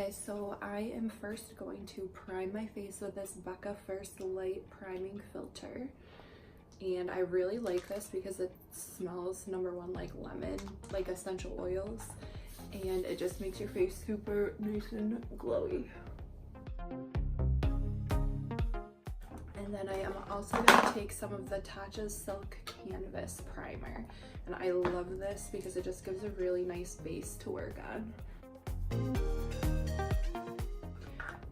guys, so I am first going to prime my face with this Becca First Light Priming Filter. And I really like this because it smells, number one, like lemon, like essential oils. And it just makes your face super nice and glowy. And then I am also going to take some of the Tatcha's Silk Canvas Primer. And I love this because it just gives a really nice base to work on.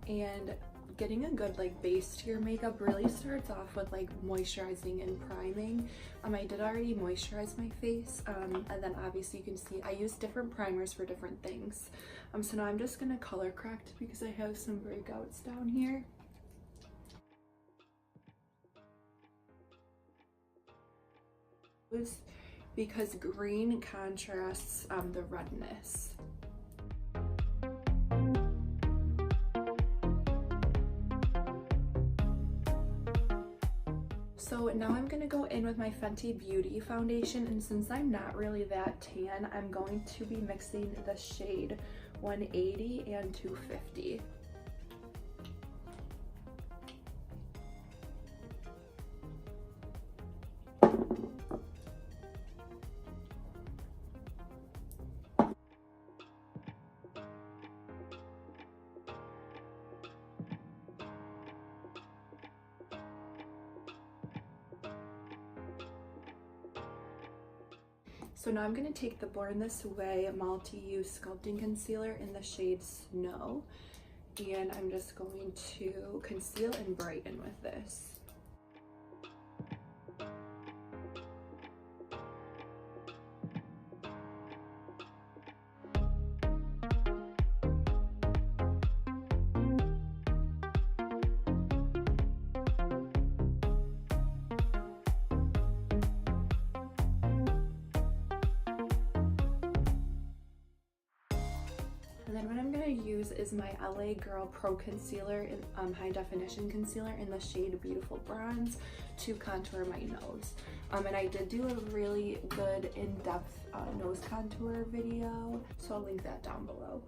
And getting a good like base to your makeup really starts off with like moisturizing and priming. I did already moisturize my face, and then obviously you can see I use different primers for different things. So now I'm just gonna color correct because I have some breakouts down here. Because green contrasts the redness. So now I'm going to go in with my Fenty Beauty foundation, and since I'm not really that tan, I'm going to be mixing the shade 180 and 250. So now I'm going to take the Born This Way Multi-Use Sculpting Concealer in the shade Snow, and I'm just going to conceal and brighten with this. And then what I'm going to use is my LA Girl Pro Concealer in High Definition Concealer in the shade Beautiful Bronze to contour my nose. And I did do a really good in-depth nose contour video, so I'll link that down below.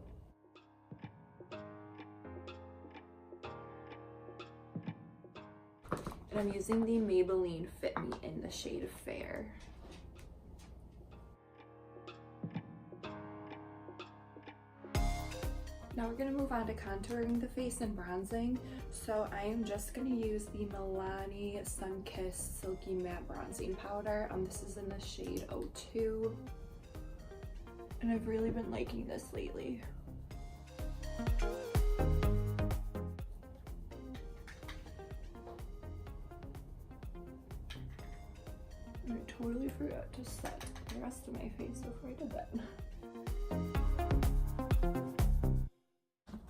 And I'm using the Maybelline Fit Me in the shade Fair. Now we're going to move on to contouring the face and bronzing. So I am just going to use the Milani Sunkissed Silky Matte Bronzing Powder. This is in the shade 02. And I've really been liking this lately. I totally forgot to set the rest of my face before I did that.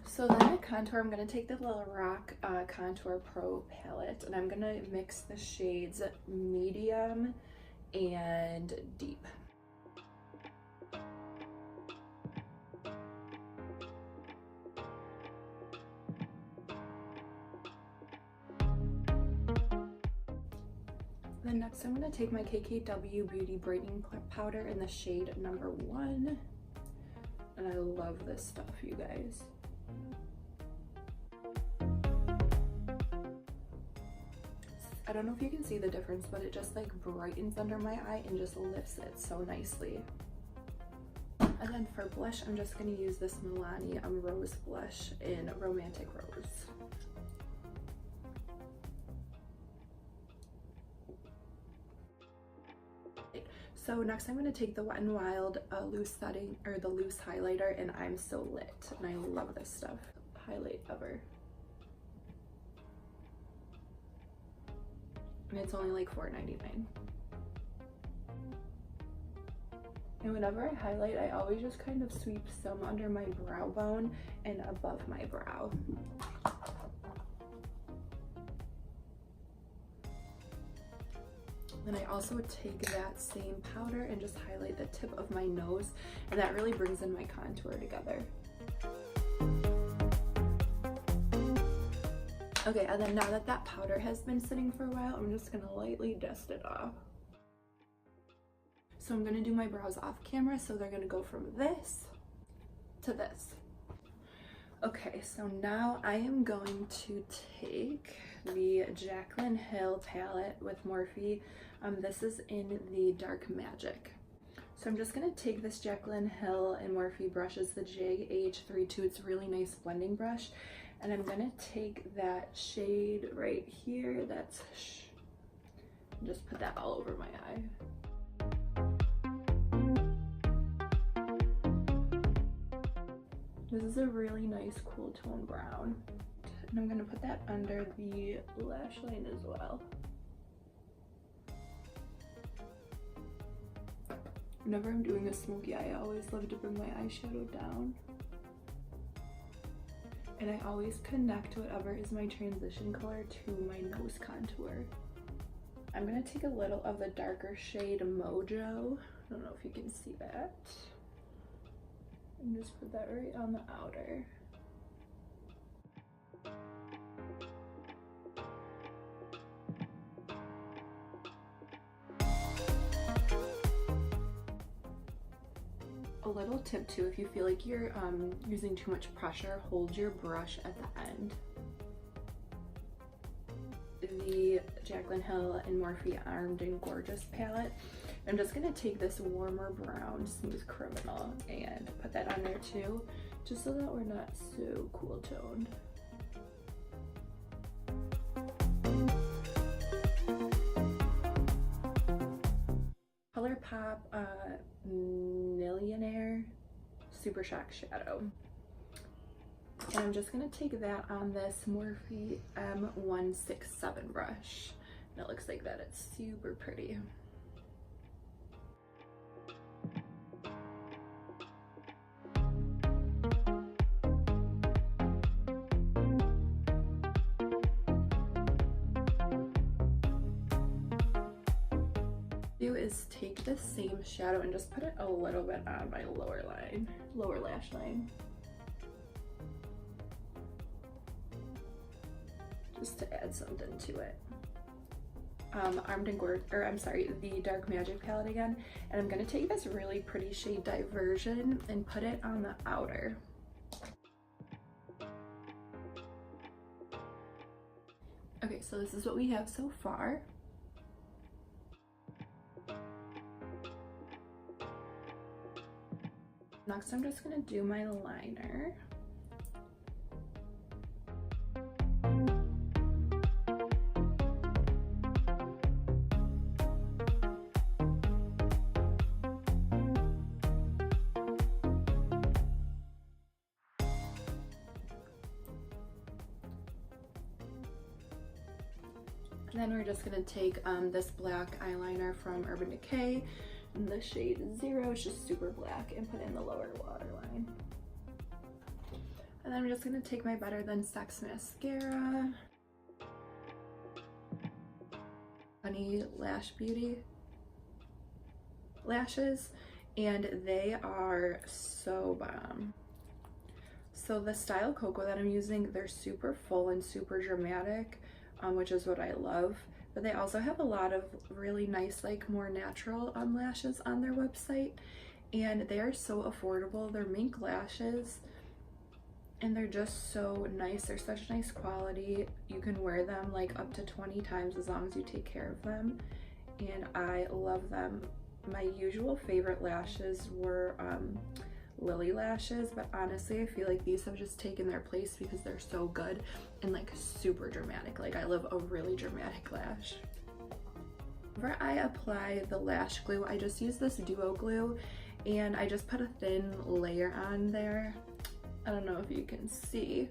So then to contour, I'm going to take the Little Rock Contour Pro palette, and I'm going to mix the shades Medium and Deep. Then next I'm going to take my KKW Beauty Brightening Powder in the shade number 1. And I love this stuff, you guys. I don't know if you can see the difference, but it just like brightens under my eye and just lifts it so nicely. And then for blush, I'm just going to use this Milani Rose Blush in Romantic Rose. So next I'm going to take the Wet n Wild loose setting, or the loose highlighter, and I'm So Lit, and I love this stuff. Highlight ever. And it's only like $4.99. And whenever I highlight, I always just kind of sweep some under my brow bone and above my brow. Then I also take that same powder and just highlight the tip of my nose, and that really brings in my contour together. Okay, and then now that that powder has been sitting for a while, I'm just gonna lightly dust it off. So I'm gonna do my brows off camera, so they're gonna go from this to this. Okay, so now I am going to take the Jaclyn Hill palette with Morphe. This is in the Dark Magic. So I'm just gonna take this Jaclyn Hill and Morphe brush, is the JH32. It's a really nice blending brush. And I'm gonna take that shade right here, that's and just put that all over my eye. This is a really nice cool tone brown. And I'm gonna put that under the lash line as well. Whenever I'm doing a smoky eye, I always love to bring my eyeshadow down. And I always connect whatever is my transition color to my nose contour. I'm gonna take a little of the darker shade Mojo. I don't know if you can see that. And just put that right on the outer. A little tip too, if you feel like you're using too much pressure, hold your brush at the end. The Jaclyn Hill and Morphe Armed and Gorgeous palette. I'm just gonna take this warmer brown Smooth Criminal and put that on there too, just so that we're not so cool toned. ColourPop Millionaire Super Shock Shadow. And I'm just gonna take that on this Morphe M167 brush. And it looks like that, it's super pretty. Is take the same shadow and just put it a little bit on my lower lash line, just to add something to it. Armed and Gorgeous, or I'm sorry, the Dark Magic palette again, and I'm gonna take this really pretty shade Diversion and put it on the outer. Okay, so this is what we have so far. Next, I'm just gonna do my liner. And then we're just gonna take this black eyeliner from Urban Decay. And the shade 0 is just super black, and put in the lower waterline. And then I'm just gonna take my Better Than Sex mascara, Honey Lash Beauty lashes, and they are so bomb. So the Style Cocoa that I'm using, they're super full and super dramatic, which is what I love. But they also have a lot of really nice, like more natural lashes on their website, and they are so affordable. They're mink lashes and they're just so nice. They're such nice quality. You can wear them like up to 20 times as long as you take care of them, and I love them. My usual favorite lashes were Lily lashes, but honestly I feel like these have just taken their place because they're so good and like super dramatic. Like I love a really dramatic lash. Whenever I apply the lash glue, I just use this duo glue and I just put a thin layer on there. I don't know if you can see.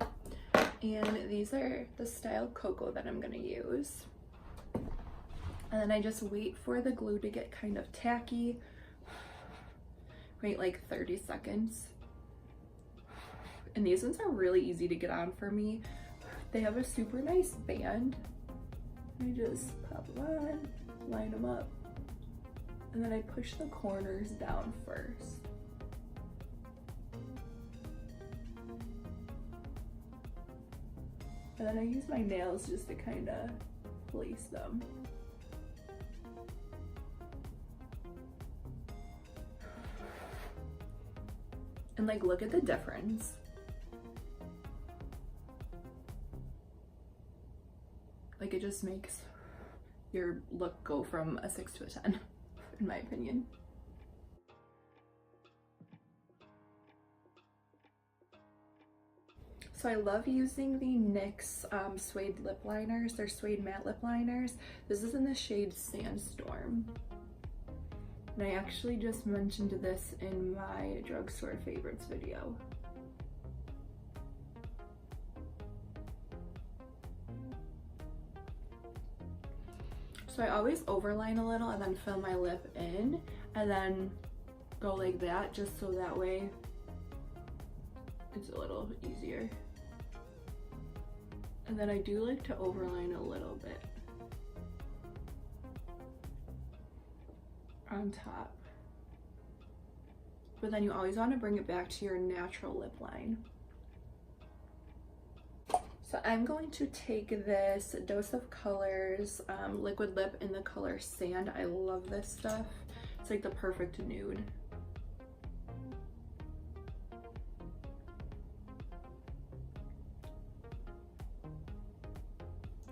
And these are the Style Cocoa that I'm gonna use. And then I just wait for the glue to get kind of tacky. Wait like 30 seconds. And these ones are really easy to get on for me. They have a super nice band. I just pop them on, line them up, and then I push the corners down first. And then I use my nails just to kind of place them. And like, look at the difference. it just makes your look go from a 6 to a 10, in my opinion. So I love using the NYX suede lip liners. They're suede matte lip liners. This is in the shade Sandstorm. And I actually just mentioned this in my drugstore favorites video. So I always overline a little and then fill my lip in and then go like that, just so that way it's a little easier. And then I do like to overline a little bit on top. But then you always want to bring it back to your natural lip line. So I'm going to take this Dose of Colors liquid lip in the color Sand. I love this stuff. It's like the perfect nude.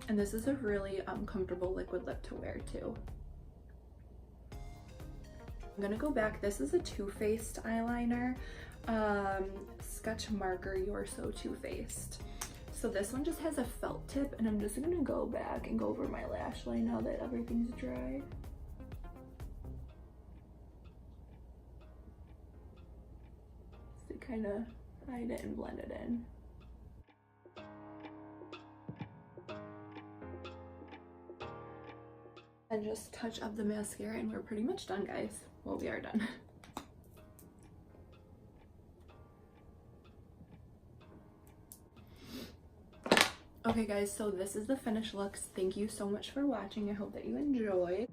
And this is a really comfortable liquid lip to wear too. I'm gonna go back. This is a Too Faced eyeliner, Sketch Marker You're So Too Faced. So this one just has a felt tip, and I'm just gonna go back and go over my lash line now that everything's dry. Just to kind of hide it and blend it in. And just touch up the mascara and we're pretty much done, guys. Well, we are done. Okay guys, so this is the finished looks. Thank you so much for watching. I hope that you enjoyed.